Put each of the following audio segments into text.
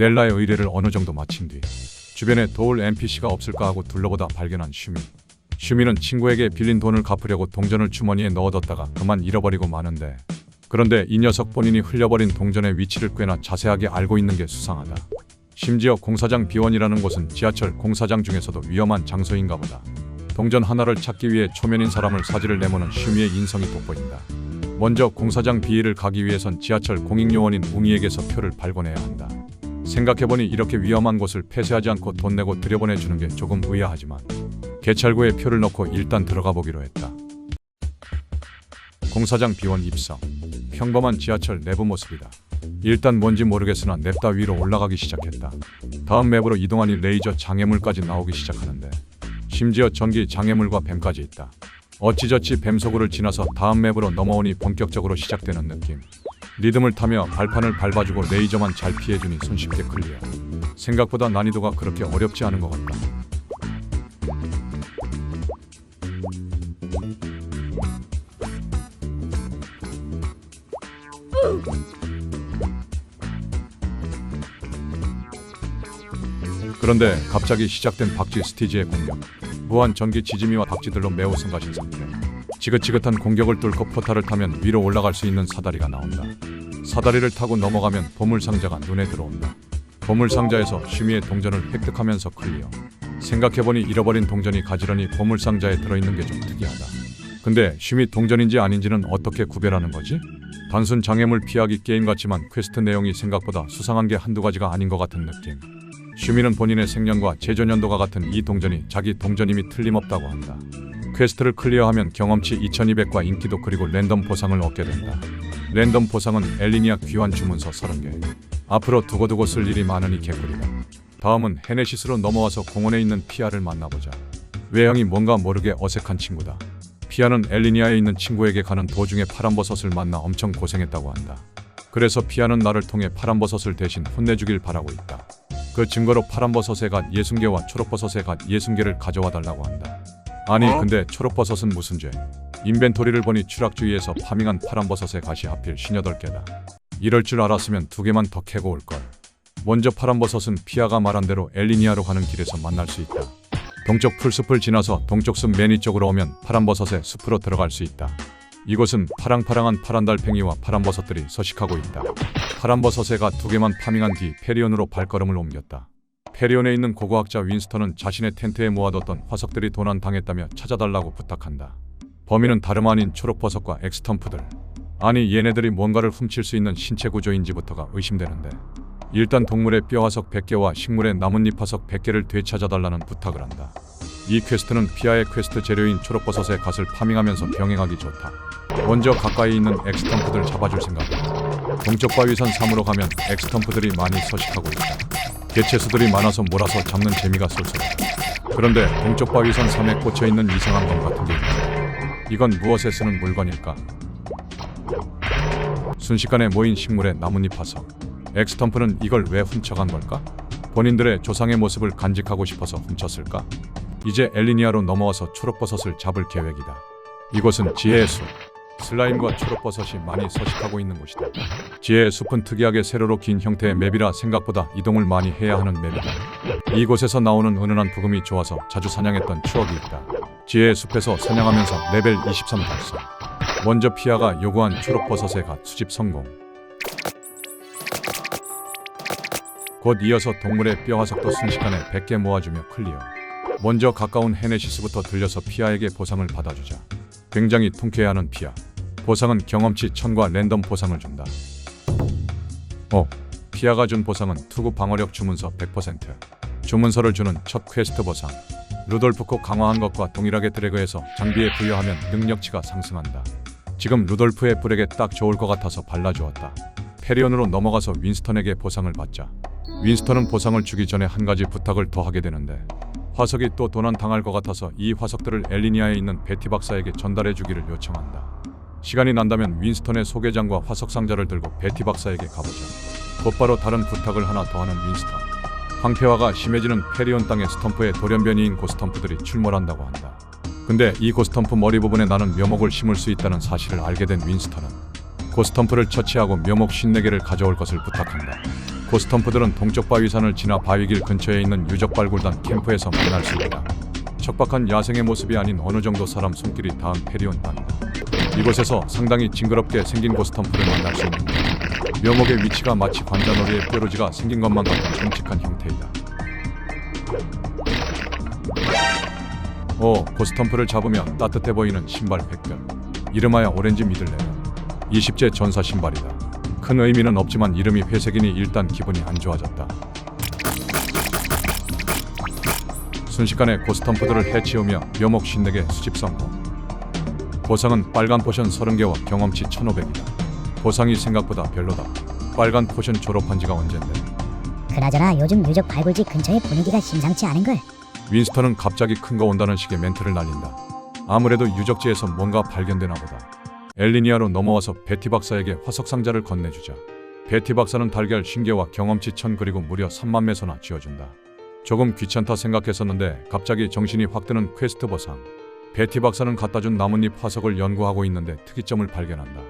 넬라의 의뢰를 어느 정도 마친 뒤 주변에 도울 NPC가 없을까 하고 둘러보다 발견한 슈미. 슈미는 친구에게 빌린 돈을 갚으려고 동전을 주머니에 넣어뒀다가 그만 잃어버리고 마는데, 그런데 이 녀석 본인이 흘려버린 동전의 위치를 꽤나 자세하게 알고 있는 게 수상하다. 심지어 공사장 B1이라는 곳은 지하철 공사장 중에서도 위험한 장소인가 보다. 동전 하나를 찾기 위해 초면인 사람을 사지를 내모는 슈미의 인성이 돋보인다. 먼저 공사장 B를 가기 위해선 지하철 공익요원인 웅이에게서 표를 발권해야 한다. 생각해보니 이렇게 위험한 곳을 폐쇄하지 않고 돈 내고 들여보내주는 게 조금 의아하지만 개찰구에 표를 넣고 일단 들어가 보기로 했다. 공사장 B1 입성. 평범한 지하철 내부 모습이다. 일단 뭔지 모르겠으나 냅다 위로 올라가기 시작했다. 다음 맵으로 이동하니 레이저 장애물까지 나오기 시작하는데, 심지어 전기 장애물과 뱀까지 있다. 어찌저찌 뱀 소굴을 지나서 다음 맵으로 넘어오니 본격적으로 시작되는 느낌. 리듬을 타며 발판을 밟아주고 레이저만 잘 피해주니 손쉽게 클리어. 생각보다 난이도가 그렇게 어렵지 않은 것 같다. 그런데 갑자기 시작된 박쥐 스티지의 공격. 무한 전기 지짐이와 박쥐들로 매우 성가신 상태. 지긋지긋한 공격을 뚫고 포탈을 타면 위로 올라갈 수 있는 사다리가 나온다. 사다리를 타고 넘어가면 보물상자가 눈에 들어온다. 보물상자에서 슈미의 동전을 획득하면서 클리어. 생각해보니 잃어버린 동전이 가지런히 보물상자에 들어있는 게 좀 특이하다. 근데 슈미 동전인지 아닌지는 어떻게 구별하는 거지? 단순 장애물 피하기 게임 같지만 퀘스트 내용이 생각보다 수상한 게 한두 가지가 아닌 것 같은 느낌. 슈미는 본인의 생년과 제조년도가 같은 이 동전이 자기 동전임이 틀림없다고 한다. 퀘스트를 클리어하면 경험치 2200과 인기도 그리고 랜덤 보상을 얻게 된다. 랜덤 보상은 엘리니아 귀환 주문서 30개. 앞으로 두고두고 쓸 일이 많으니 개꿀이다. 다음은 헤네시스로 넘어와서 공원에 있는 피아를 만나보자. 외형이 뭔가 모르게 어색한 친구다. 피아는 엘리니아에 있는 친구에게 가는 도중에 파란버섯을 만나 엄청 고생했다고 한다. 그래서 피아는 나를 통해 파란버섯을 대신 혼내주길 바라고 있다. 그 증거로 파란버섯의 갓 60개와 초록버섯의 갓 60개를 가져와 달라고 한다. 아니 근데 초록버섯은 무슨 죄? 인벤토리를 보니 추락주의에서 파밍한 파란버섯의 갓이 하필 58개다. 이럴 줄 알았으면 2개만 더 캐고 올걸. 먼저 파란버섯은 피아가 말한 대로 엘리니아로 가는 길에서 만날 수 있다. 동쪽 풀숲을 지나서 동쪽 숲 맨 위쪽으로 오면 파란버섯의 숲으로 들어갈 수 있다. 이곳은 파랑파랑한 파란달팽이와 파란버섯들이 서식하고 있다. 파란버섯의 갓 2개만 파밍한 뒤 페리온으로 발걸음을 옮겼다. 페리온에 있는 고고학자 윈스턴은 자신의 텐트에 모아뒀던 화석들이 도난당했다며 찾아달라고 부탁한다. 범인은 다름 아닌 초록버섯과 엑스텀프들. 아니 얘네들이 뭔가를 훔칠 수 있는 신체 구조인지부터가 의심되는데, 일단 동물의 뼈 화석 100개와 식물의 나뭇잎 화석 100개를 되찾아달라는 부탁을 한다. 이 퀘스트는 피아의 퀘스트 재료인 초록버섯의 갓을 파밍하면서 병행하기 좋다. 먼저 가까이 있는 엑스텀프들 잡아줄 생각이다. 동쪽 바위산 3으로 가면 엑스텀프들이 많이 서식하고 있다. 개체수들이 많아서 몰아서 잡는 재미가 쏠쏠하다. 그런데 동쪽 바위산 3에 꽂혀있는 이상한 건 같은 게 있다. 이건 무엇에 쓰는 물건일까? 순식간에 모인 식물의 나뭇잎 화석. 엑스텀프는 이걸 왜 훔쳐간 걸까? 본인들의 조상의 모습을 간직하고 싶어서 훔쳤을까? 이제 엘리니아로 넘어와서 초록버섯을 잡을 계획이다. 이곳은 지혜의 숲. 슬라임과 초록버섯이 많이 서식하고 있는 곳이다. 지혜의 숲은 특이하게 세로로 긴 형태의 맵이라 생각보다 이동을 많이 해야 하는 맵이다. 이곳에서 나오는 은은한 부금이 좋아서 자주 사냥했던 추억이 있다. 지혜의 숲에서 사냥하면서 레벨 23 달성. 먼저 피아가 요구한 초록버섯의 갓 수집 성공. 곧 이어서 동물의 뼈 화석도 순식간에 100개 모아주며 클리어. 먼저 가까운 헤네시스부터 들려서 피아에게 보상을 받아주자. 굉장히 통쾌해하는 피아. 보상은 경험치 1000과 랜덤 보상을 준다. 피아가 준 보상은 투구 방어력 주문서 100%. 주문서를 주는 첫 퀘스트 보상. 루돌프 코 강화한 것과 동일하게 드래그해서 장비에 부여하면 능력치가 상승한다. 지금 루돌프의 뿔에게 딱 좋을 것 같아서 발라주었다. 페리온으로 넘어가서 윈스턴에게 보상을 받자. 윈스턴은 보상을 주기 전에 한 가지 부탁을 더 하게 되는데, 화석이 또 도난당할 것 같아서 이 화석들을 엘리니아에 있는 베티 박사에게 전달해 주기를 요청한다. 시간이 난다면 윈스턴의 소개장과 화석 상자를 들고 베티 박사에게 가보자. 곧바로 다른 부탁을 하나 더 하는 윈스턴. 황폐화가 심해지는 페리온 땅의 스텀프에 돌연변이인 고스텀프들이 출몰한다고 한다. 근데 이 고스텀프 머리 부분에 나는 묘목을 심을 수 있다는 사실을 알게 된 윈스턴은 고스텀프를 처치하고 묘목 54개를 가져올 것을 부탁한다. 고스텀프들은 동쪽 바위산을 지나 바위길 근처에 있는 유적 발굴단 캠프에서 만날 수 있다. 척박한 야생의 모습이 아닌 어느 정도 사람 손길이 닿은 페리온 땅이다. 이곳에서 상당히 징그럽게 생긴 고스텀프를 만날 수 있는다. 묘목의 위치가 마치 관자놀이의 뾰루지가 생긴 것만 같은 끔찍한 형태이다. 고스텀프를 잡으면 따뜻해 보이는 신발 획별. 이름하여 오렌지 미들레더. 20제 전사 신발이다. 큰 의미는 없지만 이름이 회색이니 일단 기분이 안 좋아졌다. 순식간에 고스텀프들을 해치우며 묘목 54개 수집 성공. 보상은 빨간 포션 30개와 경험치 1500이다. 보상이 생각보다 별로다. 빨간 포션 졸업한 지가 언젠데. 그나저나 요즘 유적 발굴지 근처의 분위기가 심상치 않은걸. 윈스턴은 갑자기 큰 거 온다는 식의 멘트를 날린다. 아무래도 유적지에서 뭔가 발견되나 보다. 엘리니아로 넘어와서 베티 박사에게 화석 상자를 건네주자. 베티 박사는 달걀 50개와 경험치 1000 그리고 무려 3만 매소나 쥐어준다. 조금 귀찮다 생각했었는데 갑자기 정신이 확 드는 퀘스트 보상. 베티 박사는 갖다준 나뭇잎 화석을 연구하고 있는데 특이점을 발견한다.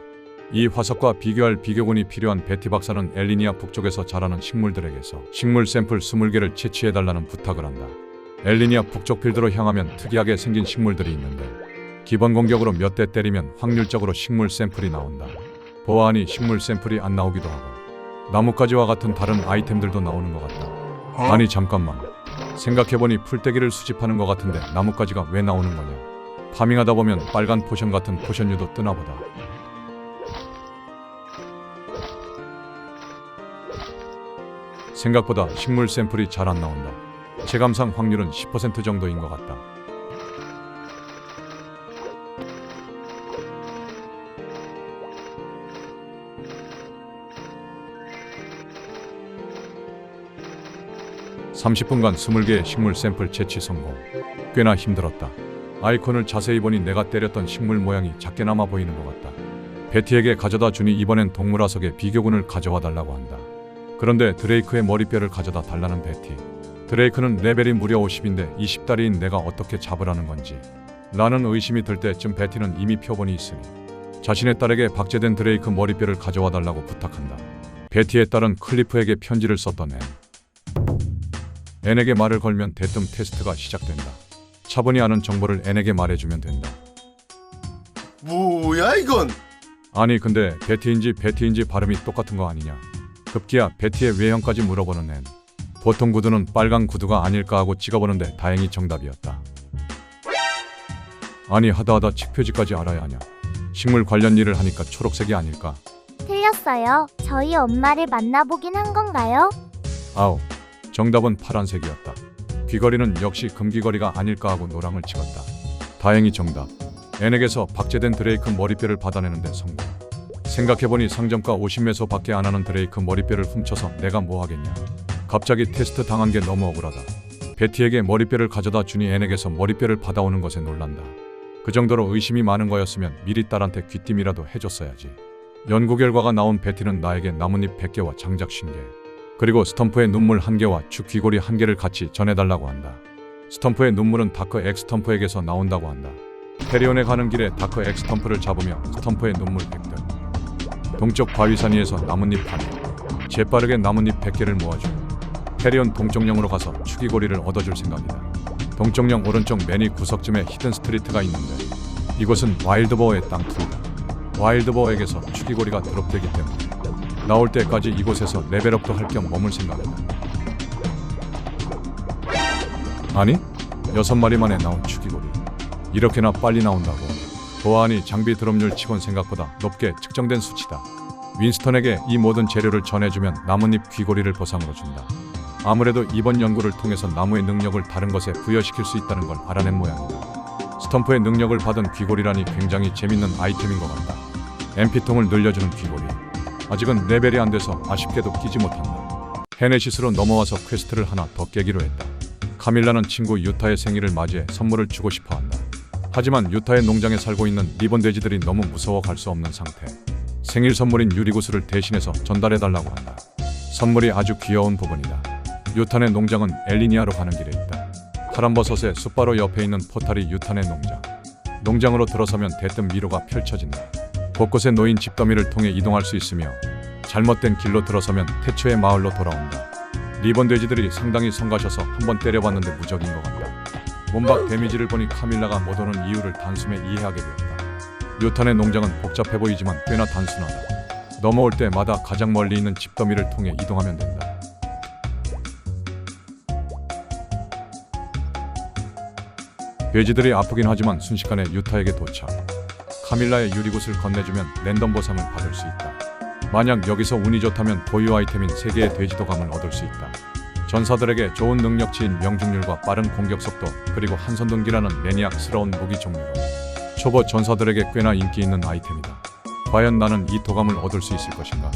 이 화석과 비교할 비교군이 필요한 베티 박사는 엘리니아 북쪽에서 자라는 식물들에게서 식물 샘플 20개를 채취해달라는 부탁을 한다. 엘리니아 북쪽 필드로 향하면 특이하게 생긴 식물들이 있는데 기본 공격으로 몇 대 때리면 확률적으로 식물 샘플이 나온다. 보아하니 식물 샘플이 안 나오기도 하고 나뭇가지와 같은 다른 아이템들도 나오는 것 같다. 아니 잠깐만, 생각해보니 풀떼기를 수집하는 것 같은데 나뭇가지가 왜 나오는 거냐. 파밍하다 보면 빨간 포션 같은 포션류도 뜨나보다. 생각보다 식물 샘플이 잘 안 나온다. 체감상 확률은 10% 정도인 것 같다. (30분간) 20개의 식물 샘플 채취 성공. 꽤나 힘들었다. 아이콘을 자세히 보니 내가 때렸던 식물 모양이 작게나마 보이는 것 같다. 베티에게 가져다 주니 이번엔 동물 화석의 비교군을 가져와 달라고 한다. 그런데 드레이크의 머리뼈를 가져다 달라는 베티. 드레이크는 레벨이 무려 50인데 20다리인 내가 어떻게 잡으라는 건지 라는 의심이 들 때쯤 베티는 이미 표본이 있으니 자신의 딸에게 박제된 드레이크 머리뼈를 가져와 달라고 부탁한다. 베티의 딸은 클리프에게 편지를 썼던 앤에게 말을 걸면 대뜸 테스트가 시작된다. 차분히 아는 정보를 앤에게 말해주면 된다. 뭐야 이건? 아니 근데 베티인지 발음이 똑같은 거 아니냐. 급기야 베티의 외형까지 물어보는 앤. 보통 구두는 빨간 구두가 아닐까 하고 찍어보는데 다행히 정답이었다. 아니 하다하다 칙표지까지 알아야 하냐. 식물 관련 일을 하니까 초록색이 아닐까. 틀렸어요. 저희 엄마를 만나보긴 한 건가요? 아우, 정답은 파란색이었다. 귀걸이는 역시 금귀걸이가 아닐까 하고 노랑을 찍었다. 다행히 정답. 앤에게서 박제된 드레이크 머리뼈를 받아내는데 성공. 생각해보니 상점가 50매소 밖에 안 하는 드레이크 머리뼈를 훔쳐서 내가 뭐 하겠냐. 갑자기 테스트 당한 게 너무 억울하다. 베티에게 머리뼈를 가져다 주니 앤에게서 머리뼈를 받아오는 것에 놀란다. 그 정도로 의심이 많은 거였으면 미리 딸한테 귀띔이라도 해줬어야지. 연구 결과가 나온 베티는 나에게 나뭇잎 100개와 장작 50개 그리고 스텀프의 눈물 1개와 축 귀고리 1개를 같이 전해달라고 한다. 스텀프의 눈물은 다크 엑스텀프에게서 나온다고 한다. 페리온에 가는 길에 다크 엑스텀프를 잡으며 스텀프의 눈물 100들. 동쪽 바위산 위에서 나뭇잎 1개. 재빠르게 나뭇잎 100개를 모아주고 페리온 동쪽령으로 가서 축귀고리를 얻어줄 생각이다. 동쪽령 오른쪽 매니 구석쯤에 히든 스트리트가 있는데 이곳은 와일드보어의 땅투이다. 와일드보어에게서 축귀고리가 드롭되기 때문에 나올 때까지 이곳에서 레벨업도 할 겸 머물 생각이다. 아니? 6마리 만에 나온 축귀고리. 이렇게나 빨리 나온다고. 보아하니 장비 드롭률 치곤 생각보다 높게 측정된 수치다. 윈스턴에게 이 모든 재료를 전해주면 나뭇잎 귀고리를 보상으로 준다. 아무래도 이번 연구를 통해서 나무의 능력을 다른 것에 부여시킬 수 있다는 걸 알아낸 모양이다. 스텀프의 능력을 받은 귀고리라니 굉장히 재밌는 아이템인 것 같다. MP통을 늘려주는 귀고리. 아직은 레벨이 안 돼서 아쉽게도 끼지 못한다. 헤네시스로 넘어와서 퀘스트를 하나 더 깨기로 했다. 카밀라는 친구 유타의 생일을 맞이해 선물을 주고 싶어 한다. 하지만 유타의 농장에 살고 있는 리본 돼지들이 너무 무서워 갈 수 없는 상태. 생일 선물인 유리구슬을 대신해서 전달해달라고 한다. 선물이 아주 귀여운 부분이다. 유탄의 농장은 엘리니아로 가는 길에 있다. 파란버섯의 숲바로 옆에 있는 포탈이 유탄의 농장. 농장으로 들어서면 대뜸 미로가 펼쳐진다. 곳곳에 놓인 집더미를 통해 이동할 수 있으며 잘못된 길로 들어서면 태초의 마을로 돌아온다. 리본 돼지들이 상당히 성가셔서 한번 때려봤는데 무적인 것 같다. 몸박 데미지를 보니 카밀라가 못 오는 이유를 단숨에 이해하게 되었다. 요탄의 농장은 복잡해 보이지만 꽤나 단순하다. 넘어올 때마다 가장 멀리 있는 집더미를 통해 이동하면 된다. 돼지들이 아프긴 하지만 순식간에 유타에게 도착. 카밀라의 유리굿을 건네주면 랜덤 보상을 받을 수 있다. 만약 여기서 운이 좋다면 고유 아이템인 3개의 돼지도감을 얻을 수 있다. 전사들에게 좋은 능력치인 명중률과 빠른 공격 속도, 그리고 한손등기라는 매니악스러운 무기 종류로 초보 전사들에게 꽤나 인기 있는 아이템이다. 과연 나는 이 도감을 얻을 수 있을 것인가?